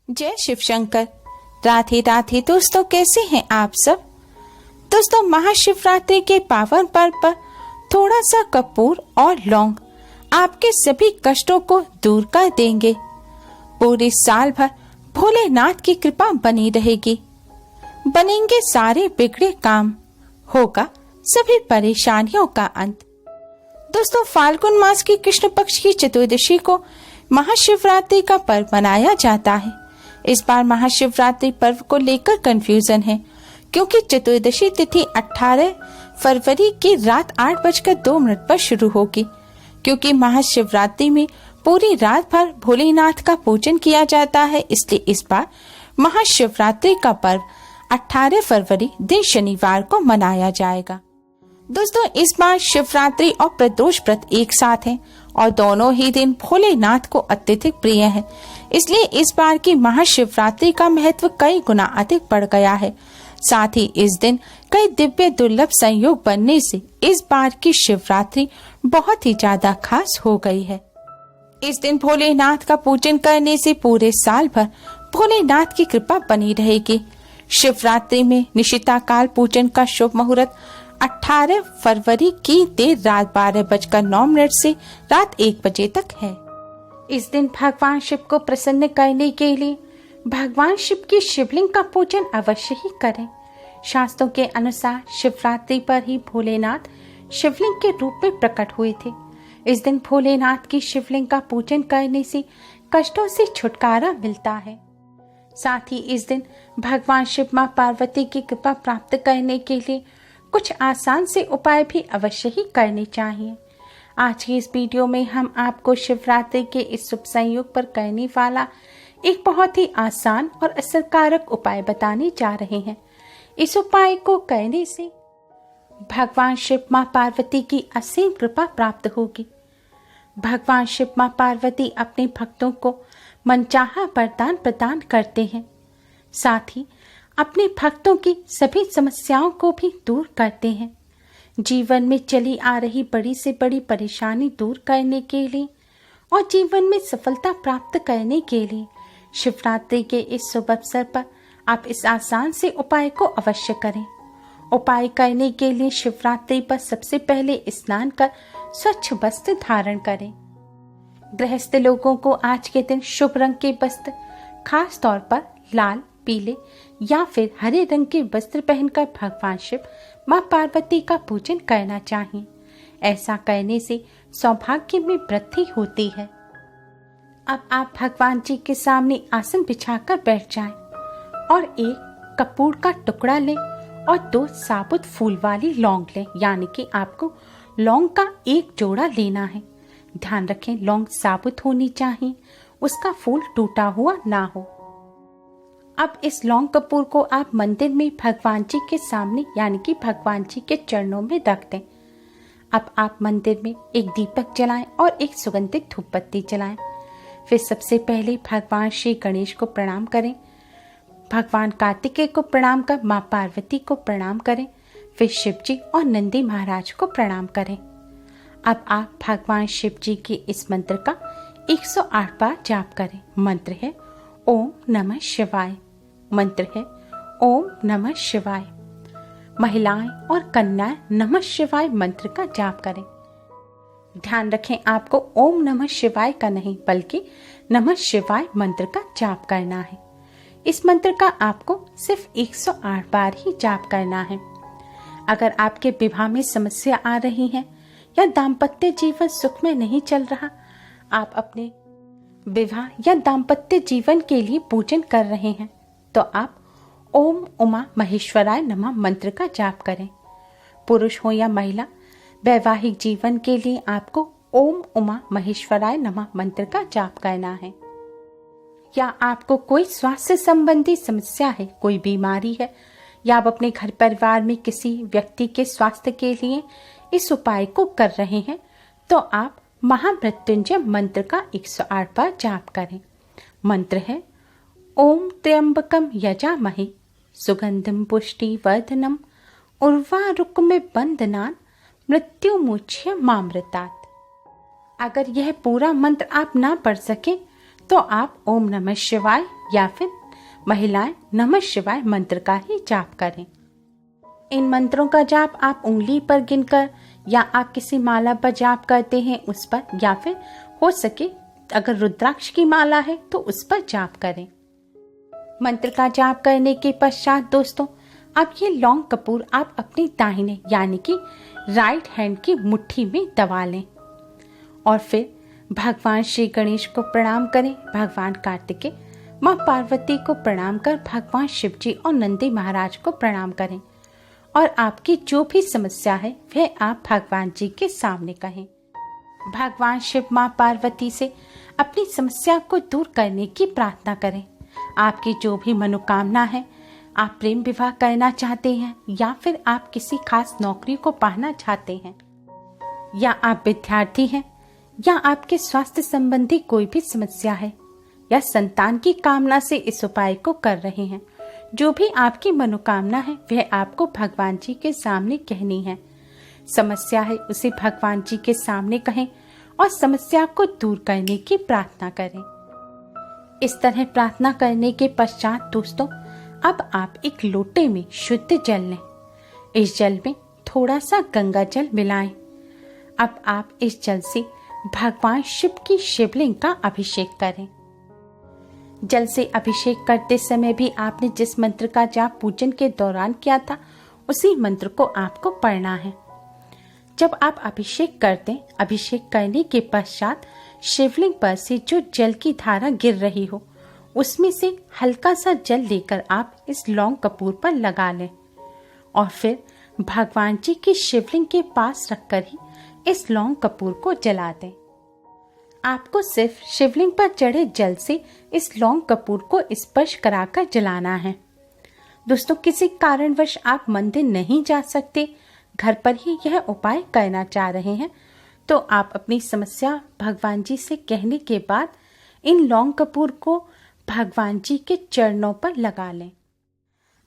जय शिव शंकर। राधे राधे दोस्तों, कैसे हैं आप सब। दोस्तों, महाशिवरात्रि के पावन पर्व पर थोड़ा सा कपूर और लौंग आपके सभी कष्टों को दूर कर देंगे। पूरे साल भर भोलेनाथ की कृपा बनी रहेगी। बनेंगे सारे बिगड़े काम, होगा सभी परेशानियों का अंत। दोस्तों, फाल्गुन मास की कृष्ण पक्ष की चतुर्दशी को महाशिवरात्रि का पर्व मनाया जाता है। इस बार महाशिवरात्रि पर्व को लेकर कंफ्यूजन है, क्योंकि चतुर्दशी तिथि 18 फरवरी की रात 8:02 पर शुरू होगी। क्योंकि महाशिवरात्रि में पूरी रात भर भोलेनाथ का पूजन किया जाता है, इसलिए इस बार महाशिवरात्रि का पर्व 18 फरवरी दिन शनिवार को मनाया जाएगा। दोस्तों, इस बार शिवरात्रि और प्रदोष व्रत एक साथ हैं और दोनों ही दिन भोलेनाथ को अत्यधिक प्रिय है, इसलिए इस बार की महाशिवरात्रि का महत्व कई गुना अधिक बढ़ गया है। साथ ही इस दिन कई दिव्य दुर्लभ संयोग बनने से इस बार की शिवरात्रि बहुत ही ज्यादा खास हो गई है। इस दिन भोलेनाथ का पूजन करने से पूरे साल भर भोलेनाथ की कृपा बनी रहेगी। शिवरात्रि में निशिता काल पूजन का शुभ मुहूर्त 18 फरवरी की देर रात 12:09 से रात 1 बजे तक है। इस दिन भगवान शिव को प्रसन्न करने के लिए भगवान शिव की शिवलिंग का पूजन अवश्य ही करें। शास्त्रों के अनुसार शिवरात्रि पर ही भोलेनाथ शिवलिंग के रूप में प्रकट हुए थे। इस दिन भोलेनाथ की शिवलिंग का पूजन करने से कष्टों से छुटकारा मिलता है। साथ ही इस दिन भगवान शिव मां पार्वती की कृपा प्राप्त करने के लिए कुछ आसान से उपाय भी अवश्य ही करने चाहिए। आज की इस वीडियो में हम आपको शिवरात्रि के इस शुभ संयोग पर करने वाला एक बहुत ही आसान और असरकारक उपाय बताने जा रहे हैं। इस उपाय को करने से भगवान शिव मां पार्वती की असीम कृपा प्राप्त होगी। भगवान शिव मां पार्वती अपने भक्तों को मनचाहा वरदान प्रदान करते हैं, साथ ही अपने भक्तों की सभी समस्याओं को भी दूर करते हैं। जीवन में चली आ रही बड़ी से बड़ी परेशानी दूर करने के लिए और जीवन में सफलता प्राप्त करने के लिए शिवरात्रि के इस शुभ अवसर पर आप इस आसान से उपाय को अवश्य करें। उपाय करने के लिए शिवरात्रि पर सबसे पहले स्नान कर स्वच्छ वस्त्र धारण करें। गृहस्थ लोगों को आज के दिन शुभ रंग के वस्त्र, खास तौर पर लाल, पीले या फिर हरे रंग के वस्त्र पहनकर भगवान शिव मां पार्वती का पूजन करना चाहिए। ऐसा करने से सौभाग्य में वृद्धि होती है। अब आप भगवान जी के सामने आसन बिछाकर बैठ जाएं और एक कपूर का टुकड़ा लें और 2 साबुत फूल वाली लौंग लें, यानी कि आपको लौंग का एक जोड़ा लेना है। ध्यान रखें, लौंग साबुत होनी चाहिए, उसका फूल टूटा हुआ ना हो। अब इस लौंग कपूर को आप मंदिर में भगवान जी के सामने यानी कि भगवान जी के चरणों में रख दें। अब आप मंदिर में एक दीपक जलाएं और एक सुगंधित धूप बत्ती जलाएं। फिर सबसे पहले भगवान श्री गणेश को प्रणाम करें, भगवान कार्तिकेय को प्रणाम कर मां पार्वती को प्रणाम करें, फिर शिव जी और नंदी महाराज को प्रणाम करें। अब आप भगवान शिव जी के इस मंत्र का 108 बार जाप करें। मंत्र है ओम नमः शिवाय। मंत्र है ओम नमः शिवाय। महिलाएं और कन्याएं नमः शिवाय मंत्र का जाप करें। ध्यान रखें, आपको ओम नमः शिवाय का नहीं बल्कि नमः शिवाय मंत्र का जाप करना है। इस मंत्र का आपको सिर्फ 108 बार ही जाप करना है। अगर आपके विवाह में समस्या आ रही है या दाम्पत्य जीवन सुख में नहीं चल रहा, आप अपने विवाह या दाम्पत्य जीवन के लिए पूजन कर रहे हैं, तो आप ओम उमा महेश्वराय नमः मंत्र का जाप करें। पुरुष हो या महिला, वैवाहिक जीवन के लिए आपको ओम उमा महेश्वराय नमः मंत्र का जाप करना है। या आपको कोई स्वास्थ्य संबंधी समस्या है, कोई बीमारी है, या आप अपने घर परिवार में किसी व्यक्ति के स्वास्थ्य के लिए इस उपाय को कर रहे हैं, तो आप महामृत्युंजय मंत्र का 108 बार जाप करें। मंत्र है ओम त्र्यंबकम यजामहे सुगंधिम पुष्टिवर्धनम उर्वारुकमिव बंधनान् मृत्युमुच्य मामृतात्। अगर यह पूरा मंत्र आप ना पढ़ सकें तो आप ओम नमः शिवाय या फिर महिलाएं नमः शिवाय मंत्र का ही जाप करें। इन मंत्रों का जाप आप उंगली पर गिनकर या आप किसी माला पर जाप करते हैं उस पर, या फिर हो सके अगर रुद्राक्ष की माला है तो उस पर जाप करें। मंत्र का जाप करने के पश्चात दोस्तों, अब ये लौंग कपूर आप अपनी दाहिने यानी कि राइट हैंड की मुट्ठी में दबा लें और फिर भगवान श्री गणेश को प्रणाम करें, भगवान कार्तिकेय, माँ पार्वती को प्रणाम कर भगवान शिव जी और नंदी महाराज को प्रणाम करें और आपकी जो भी समस्या है वह आप भगवान जी के सामने कहें। भगवान शिव माँ पार्वती से अपनी समस्या को दूर करने की प्रार्थना करें। आपकी जो भी मनोकामना है, आप प्रेम विवाह करना चाहते हैं या फिर आप किसी खास नौकरी को पाना चाहते हैं, या आप विद्यार्थी हैं, या आपके स्वास्थ्य संबंधी कोई भी समस्या है, या संतान की कामना से इस उपाय को कर रहे हैं, जो भी आपकी मनोकामना है वह आपको भगवान जी के सामने कहनी है। समस्या है उसे भगवान जी के सामने कहें और समस्या को दूर करने की प्रार्थना करें। इस तरह प्रार्थना करने के पश्चात दोस्तों, अब आप एक लोटे में शुद्ध जल लें। इस जल में थोड़ा सा गंगा जल मिलाएं। अब आप इस जल से भगवान शिव की शिवलिंग का अभिषेक करें। जल से अभिषेक करते समय भी आपने जिस मंत्र का जाप पूजन के दौरान किया था उसी मंत्र को आपको पढ़ना है। जब आप अभिषेक कर दें, अभिषेक करने के पश्चात शिवलिंग पर से जो जल की धारा गिर रही हो उसमें से हल्का सा जल लेकर आप इस लौंग कपूर पर लगा लें और फिर भगवान जी की शिवलिंग के पास रखकर ही इस लौंग कपूर को जला दें। आपको सिर्फ शिवलिंग पर चढ़े जल से इस लौंग कपूर को स्पर्श कराकर जलाना है। दोस्तों, किसी कारणवश आप मंदिर नहीं जा सकते, घर पर ही यह उपाय करना चाह रहे हैं, तो आप अपनी समस्या भगवान जी से कहने के बाद इन लौंग कपूर को भगवान जी के चरणों पर लगा लें।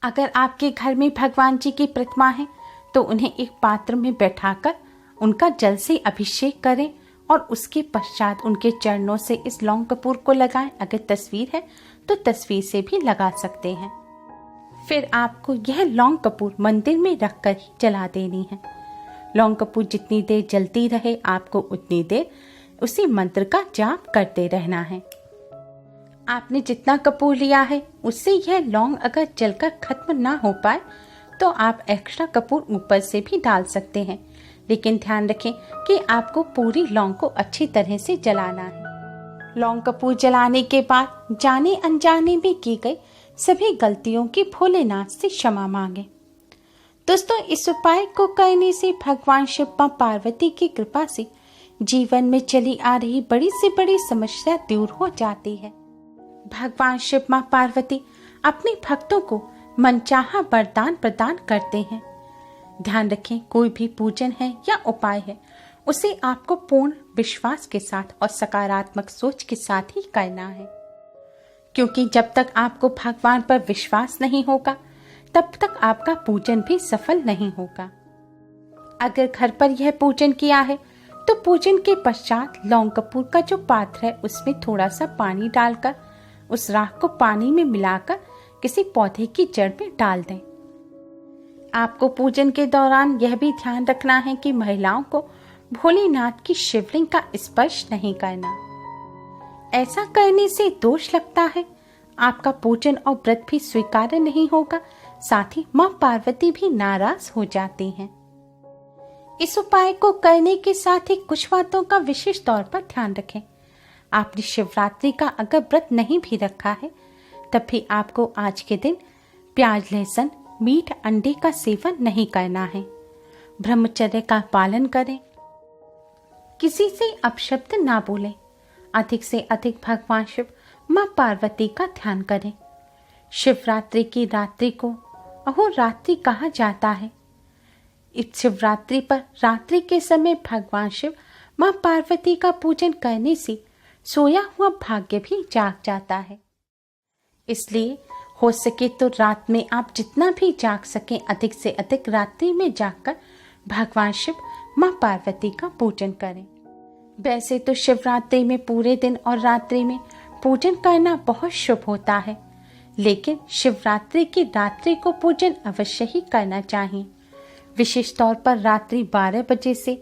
अगर आपके घर में भगवान जी की प्रतिमा है तो उन्हें एक पात्र में बैठाकर उनका जल से अभिषेक करें और उसके पश्चात उनके चरणों से इस लौंग कपूर को लगाएं। अगर तस्वीर है तो तस्वीर से भी लगा सकते हैं। फिर आपको यह लौंग कपूर मंदिर में रखकर ही जला देनी है। लौंग कपूर जितनी देर जलती रहे आपको उतनी देर उसी मंत्र का जाप करते रहना है। आपने जितना कपूर लिया है उससे यह लौंग अगर जलकर खत्म ना हो पाए तो आप एक्स्ट्रा कपूर ऊपर से भी डाल सकते हैं, लेकिन ध्यान रखें कि आपको पूरी लौंग को अच्छी तरह से जलाना है। लौंग कपूर जलाने के बाद जाने अनजाने में की गई सभी गलतियों की भोलेनाथ से क्षमा मांगे। दोस्तों, इस उपाय को करने से भगवान शिव मां पार्वती की कृपा से जीवन में चली आ रही बड़ी से बड़ी समस्या दूर हो जाती है। भगवान शिव मां पार्वती अपने भक्तों को मनचाहा वरदान प्रदान करते हैं। ध्यान रखें, कोई भी पूजन है या उपाय है उसे आपको पूर्ण विश्वास के साथ और सकारात्मक सोच के साथ ही करना है, क्योंकि जब तक आपको भगवान पर विश्वास नहीं होगा तब तक आपका पूजन भी सफल नहीं होगा। अगर घर पर यह पूजन किया है तो पूजन के पश्चात लौंग कपूर का जो पात्र है उसमें थोड़ा सा पानी डालकर उस राख को पानी में मिलाकर किसी पौधे की जड़ में डाल दें। आपको पूजन के दौरान यह भी ध्यान रखना है कि महिलाओं को भोलेनाथ की शिवलिंग का स्पर्श नहीं करना। ऐसा करने से दोष लगता है, आपका पूजन और व्रत भी स्वीकार्य नहीं होगा, साथ ही मां पार्वती भी नाराज हो जाती हैं। इस उपाय को करने के साथ ही कुछ बातों का विशेष तौर पर ध्यान रखें। आपने शिवरात्रि का अगर व्रत नहीं भी रखा है तब भी आपको आज के दिन प्याज, लहसुन, मीट, अंडे का सेवन नहीं करना है। ब्रह्मचर्य का पालन करें, किसी से अपशब्द ना बोलें, अधिक से अधिक भगवान शिव मां पार्वती का ध्यान करें। शिवरात्रि की रात्रि को अहोरात्रि कहा जाता है। इस शिवरात्रि पर रात्रि के समय भगवान शिव मां पार्वती का पूजन करने से सोया हुआ भाग्य भी जाग जाता है। इसलिए हो सके तो रात में आप जितना भी जाग सकें अधिक से अधिक रात्रि में जागकर भगवान शिव मां पार्वती का पूजन करें। वैसे तो शिवरात्रि में पूरे दिन और रात्रि में पूजन करना बहुत शुभ होता है, लेकिन शिवरात्रि की रात्रि को पूजन अवश्य ही करना चाहिए। विशेष तौर पर रात्रि 12 बजे से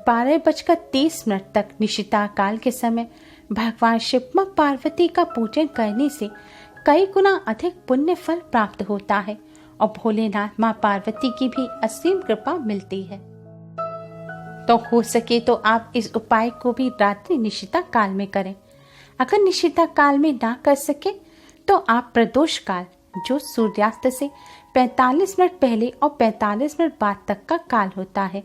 12:30 तक निशिता काल के समय भगवान शिव मां पार्वती का पूजन करने से कई गुना अधिक पुण्य फल प्राप्त होता है और भोलेनाथ मां पार्वती की भी असीम कृपा मिलती है। तो हो सके तो आप इस उपाय को भी रात्रि निशिता काल में करें। अगर निशिता काल में ना कर सके तो आप प्रदोष काल, जो सूर्यास्त से 45 मिनट पहले और 45 मिनट बाद तक का काल होता है,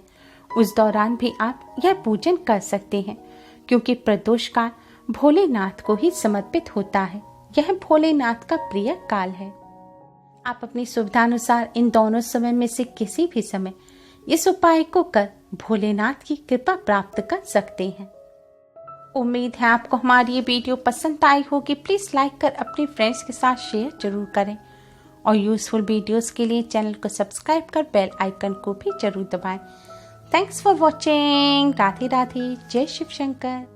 उस दौरान भी आप यह पूजन कर सकते हैं, क्योंकि प्रदोष काल भोलेनाथ को ही समर्पित होता है। यह भोलेनाथ का प्रिय काल है। आप अपनी सुविधानुसार इन दोनों समय में से किसी भी समय इस उपाय को कर भोलेनाथ की कृपा प्राप्त कर सकते हैं। उम्मीद है आपको हमारी ये वीडियो पसंद आई होगी। प्लीज लाइक कर अपने फ्रेंड्स के साथ शेयर जरूर करें और यूजफुल वीडियोस के लिए चैनल को सब्सक्राइब कर बेल आइकन को भी जरूर दबाएं। Thanks for watching. Radhe Radhe. जय शिव शंकर।